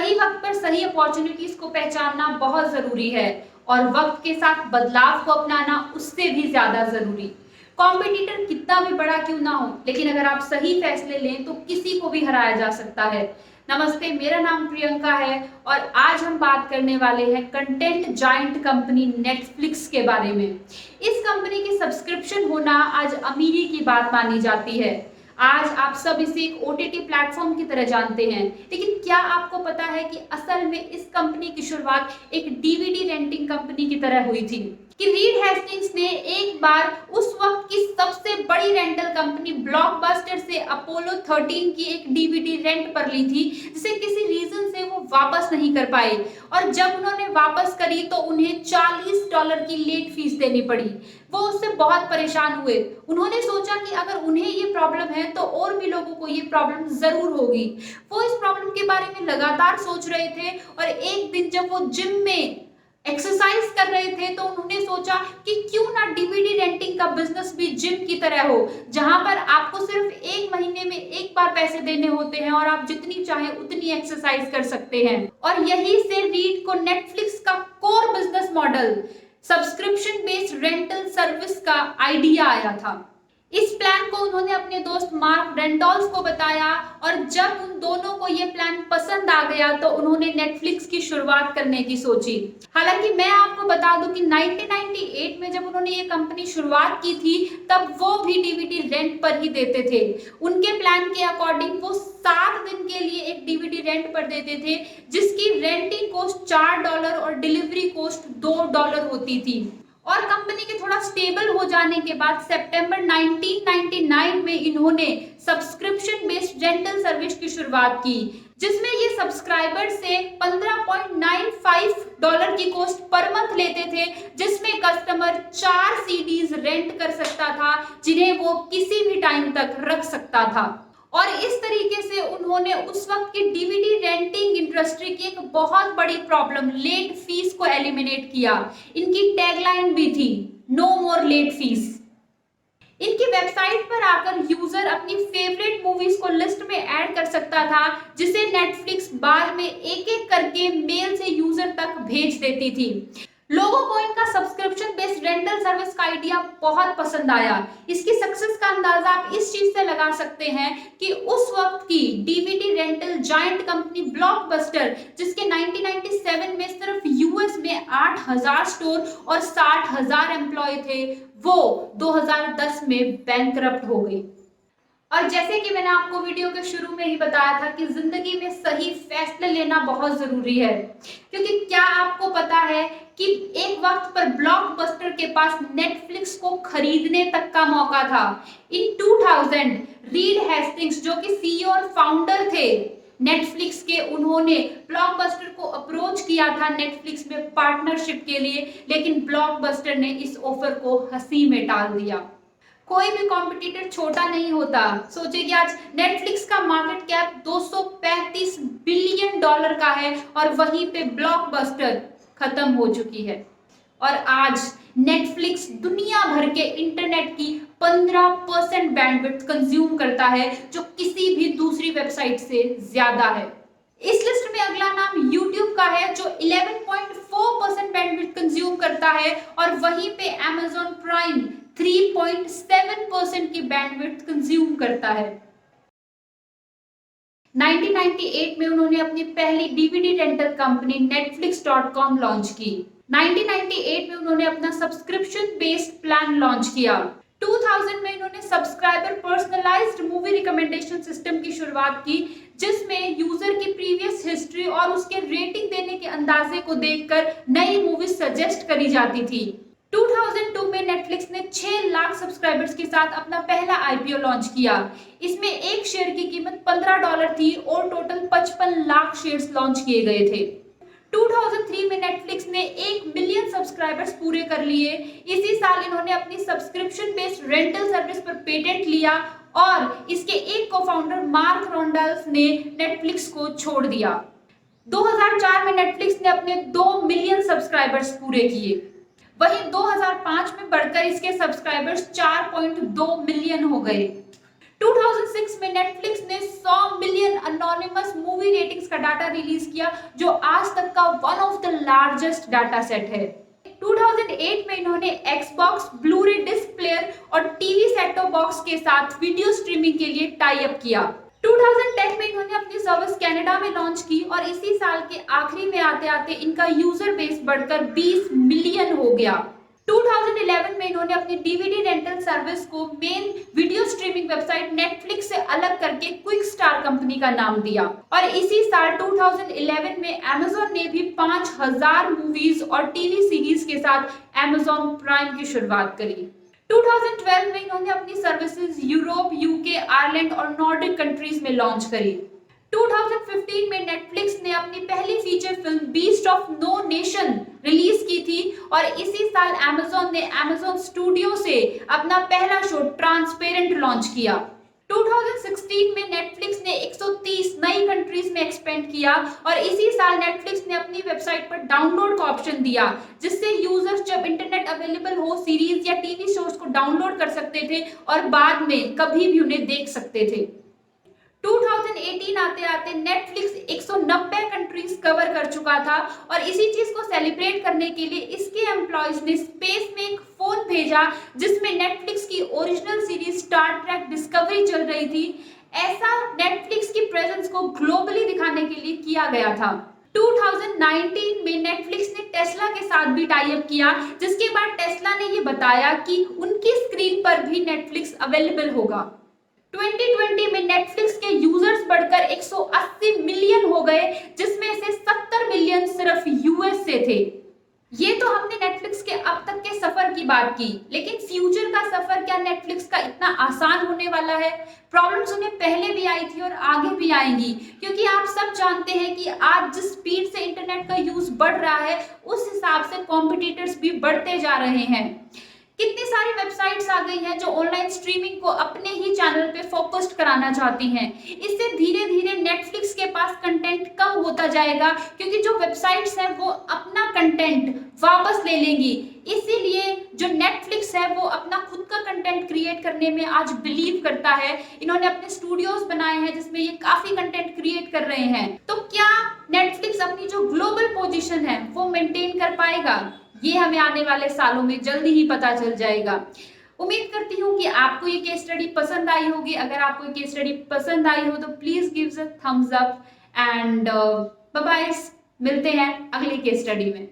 सही वक्त पर सही अपॉर्चुनिटीज को पहचानना बहुत जरूरी है और वक्त के साथ बदलाव को अपनाना उससे भी ज्यादा जरूरी। कॉम्पिटिटर कितना भी बड़ा क्यों ना हो, लेकिन अगर आप सही फैसले लें तो किसी को भी हराया जा सकता है। नमस्ते, मेरा नाम प्रियंका है और आज हम बात करने वाले हैं कंटेंट जायंट कंपनी नेटफ्लिक्स के बारे में। इस कंपनी की सब्सक्रिप्शन होना आज अमीरी की बात मानी जाती है। आज आप सब इसे एक ओटीटी प्लेटफॉर्म की तरह जानते हैं, लेकिन क्या आपको पता है कि असल में इस कंपनी की शुरुआत एक डीवीडी रेंटिंग कंपनी की तरह हुई थी कि रीड हेस्टिंग्स ने एक बार उस वक्त की सबसे बड़ी रेंटल कंपनी ब्लॉकबस्टर से अपोलो 13 की एक डीवीडी रेंट पर ली थी, जिसे किसी रीजन से वो वापस नहीं कर पाए और जब उन्होंने वापस करी तो उन्हें $40 की लेट फीस देनी पड़ी। वो उससे बहुत परेशान हुए। उन्होंने सोचा कि अगर उन्हें ये प्रॉब्लम है तो और भी लोगों को ये प्रॉब्लम जरूर होगी। वो इस प्रॉब्लम के बारे में लगातार सोच रहे थे और एक दिन जब वो जिम में एक्सरसाइज कर रहे थे तो उन्होंने सोचा कि क्यों ना डीवीडी रेंटिंग का बिजनेस भी जिम की तरह हो, जहां पर आपको सिर्फ एक महीने में एक बार पैसे देने होते हैं और आप जितनी चाहे उतनी एक्सरसाइज कर सकते हैं। और यही से रीड को नेटफ्लिक्स का core business model subscription based rental service का आइडिया आया था। इस प्लान को उन्होंने अपने दोस्त मार्क रेंडॉल्स को बताया और जब उन दोनों को ये प्लान पसंद आ गया तो उन्होंने नेटफ्लिक्स की शुरुआत करने की सोची। हालांकि मैं आपको बता दूं कि 1998 में जब उन्होंने ये कंपनी शुरुआत की थी तब वो भी डीवीडी रेंट पर ही देते थे। उनके प्लान के अकॉर्डिंग वो 7 दिन के लिए एक डीवीडी रेंट पर देते थे, जिसकी रेंटिंग कॉस्ट $4 और डिलीवरी कॉस्ट $2 होती थी। और कंपनी के थोड़ा स्टेबल हो जाने के बाद सितंबर 1999 में इन्होंने सब्सक्रिप्शन बेस्ड रेंटल सर्विस की शुरुआत की, जिसमें ये सब्सक्राइबर से $15.95 की कॉस्ट पर मंथ लेते थे, जिसमें कस्टमर 4 सीडीज रेंट कर सकता था, जिन्हें वो किसी भी टाइम तक रख सकता था। और इस तरीके से उन्होंने उस वक्त की डीवीडी रेंटिंग इंडस्ट्री की एक बहुत बड़ी प्रॉब्लम लेट फीस को एलिमिनेट किया। इनकी टैगलाइन भी थी, नो मोर लेट फीस। इनकी वेबसाइट पर आकर यूजर अपनी फेवरेट मूवीज को लिस्ट में ऐड कर सकता था, जिसे नेटफ्लिक्स बाद में एक एक करके मेल से यूजर तक भेज देती थी। लोगों को इनका सब्सक्रिप्शन बेस्ड रेंटल सर्विस का आइडिया बहुत पसंद आया। इसकी सक्सेस का अंदाजा आप इस चीज से लगा सकते हैं कि उस वक्त की DVD rental giant company blockbuster, जिसके 1997 में सिर्फ यूएस में 8,000 स्टोर और 60,000 एम्प्लॉय थे, वो 2010 में बैंकरप्ट हो गई। और जैसे कि मैंने आपको वीडियो के शुरू में ही बताया था कि जिंदगी में सही फैसले लेना बहुत जरूरी है, क्योंकि क्या आपको पता है कि एक वक्त पर ब्लॉकबस्टर के पास नेटफ्लिक्स को खरीदने तक का मौका था। इन 2000 रीड हेस्टिंग्स, जो कि सीईओ और फाउंडर थे नेटफ्लिक्स के, उन्होंने ब्लॉकबस्टर को अप्रोच किया था नेटफ्लिक्स में पार्टनरशिप के लिए, लेकिन ब्लॉकबस्टर ने इस ऑफर को हंसी में टाल दिया। कोई भी कॉम्पिटिटर छोटा नहीं होता। सोचिए कि आज नेटफ्लिक्स का मार्केट कैप $235 बिलियन का है और वहीं पे ब्लॉकबस्टर खत्म हो चुकी है। और आज नेटफ्लिक्स दुनिया भर के इंटरनेट की 15% बैंडविड्थ कंज्यूम करता है, जो किसी भी दूसरी वेबसाइट से ज्यादा है। इस लिस्ट में अगला नाम YouTube का है, जो 11.4% बैंडविड्थ कंज्यूम करता है और वहीं पे Amazon प्राइम 3.7% की बैंडविड्थ कंज्यूम करता है। 1998 में उन्होंने अपनी पहली DVD rental company netflix.com launch की। 1998 में उन्होंने अपना सब्सक्रिप्शन बेस्ड प्लान लॉन्च किया। 2000 में इन्होंने subscriber personalised movie recommendation system की शुरुआत की, जिसमें यूजर की प्रीवियस हिस्ट्री और उसके रेटिंग देने के अंदाजे को देखकर नई मूवी सजेस्ट करी जाती थी। 2002 में नेटफ्लिक्स ने 6 लाख सब्सक्राइबर्स के साथ अपना पहला आईपीओ लॉन्च किया। इसमें एक शेयर की कीमत $15 थी और टोटल 55 लाख शेयर्स लॉन्च किए गए थे। 2003 में नेटफ्लिक्स ने 1 मिलियन सब्सक्राइबर्स पूरे कर लिए। इसी साल इन्होंने अपनी सब्सक्रिप्शन बेस्ड रेंटल सर्विस पर पेटेंट लिया और इसके एक को-फाउंडर मार्क रोंडल्स ने नेटफ्लिक्स को छोड़ दिया। 2004 में नेटफ्लिक्स ने अपने 2 मिलियन सब्सक्राइबर्स पूरे किए। वहीं 2005 में बढ़कर इसके सब्सक्राइबर्स 4.2 मिलियन हो गए। 2006 में नेटफ्लिक्स ने 100 मिलियन अनोनिमस मूवी रेटिंग्स का डाटा रिलीज किया, जो आज तक का one of the largest data set है। 2008 में इन्होंने एक्सबॉक्स, ब्लू-रे डिस्क प्लेयर और टीवी सेट टॉप बॉक्स के साथ वीडियो स्ट्रीमिंग के लिए टाई अप किया। 2010 में इन्होंने अपनी सर्विस कनाडा में लॉन्च की और इसी साल के आखिरी में आते आते इनका यूजर बेस बढ़कर 20 मिलियन हो गया। 2011 में इन्होंने अपनी डीवीडी रेंटल सर्विस को main video streaming website Netflix से अलग करके क्विक स्टार कंपनी का नाम दिया और इसी साल 2011 में Amazon ने भी 5000 मूवीज और टीवी सीरीज के साथ Amazon प्राइम की शुरुआत करी। 2012 में इन्होंने अपनी सर्विसेज यूरोप, यूके, आयरलैंड और नॉर्डिक कंट्रीज में लॉन्च करी। 2015 में नेटफ्लिक्स ने अपनी पहली feature film Beast of No Nation release की थी और इसी साल Amazon ने Amazon स्टूडियो से अपना पहला शो ट्रांसपेरेंट लॉन्च किया। 2016 में नेटफ्लिक्स ने 130 नई कंट्रीज में एक्सपेंड किया और इसी साल नेटफ्लिक्स ने अपनी वेबसाइट पर डाउनलोड का ऑप्शन दिया, जिससे यूजर्स जब इंटरनेट अवेलेबल हो सीरीज या टीवी शोज को डाउनलोड कर सकते थे और बाद में कभी भी उन्हें देख सकते थे। 2018 आते आते नेटफ्लिक्स 190 कंट्रीज कवर कर चुका था और इसी चीज को सेलिब्रेट करने के लिए इसके एम्प्लॉयज ने स्पेस में एक फोन भेजा जिसमें नेटफ्लिक्स की original series Star Trek discovery चल रही थी। ऐसा नेटफ्लिक्स की प्रेजेंस को ग्लोबली दिखाने के लिए किया गया था। 2019 में नेटफ्लिक्स ने टेस्ला के साथ भी टाई अप किया, जिसके बाद टेस्ला ने ये बताया कि उनकी स्क्रीन पर भी नेटफ्लिक्स अवेलेबल होगा। 2020 में नेटफ्लिक्स के यूजर्स बढ़कर 180 मिलियन हो गए, जिसमें से 70 मिलियन सिर्फ यूएस से थे। ये तो हमने नेटफ्लिक्स के अब तक के सफर की बात की, लेकिन फ्यूचर का सफर क्या नेटफ्लिक्स का इतना आसान होने वाला है? प्रॉब्लम्स उन्हें पहले भी आई थी और आगे भी आएंगी, क्योंकि आप सब जानते हैं कि आज जिस स्पीड से इंटरनेट का यूज बढ़ रहा है उस हिसाब से कॉम्पिटिटर्स भी बढ़ते जा रहे हैं। कितनी सारी वेबसाइट्स आ गई हैं जो ऑनलाइन स्ट्रीमिंग को अपने ही चैनल पे फोकस्ड कराना चाहती हैं। इससे धीरे धीरे नेटफ्लिक्स के पास कंटेंट कम होता जाएगा, क्योंकि जो वेबसाइट्स हैं वो अपना कंटेंट वापस ले लेंगी। इसीलिए जो नेटफ्लिक्स है वो अपना खुद का कंटेंट क्रिएट करने में आज बिलीव करता है। इन्होंने अपने स्टूडियोज बनाए हैं जिसमें ये काफी कंटेंट क्रिएट कर रहे हैं। तो क्या नेटफ्लिक्स अपनी जो ग्लोबल पोजीशन है वो मेंटेन कर पाएगा? ये हमें आने वाले सालों में जल्दी ही पता चल जाएगा। उम्मीद करती हूँ कि आपको ये केस स्टडी पसंद आई होगी। अगर आपको ये केस स्टडी पसंद आई हो तो please give a thumbs up and bye bye. मिलते हैं अगले केस स्टडी में।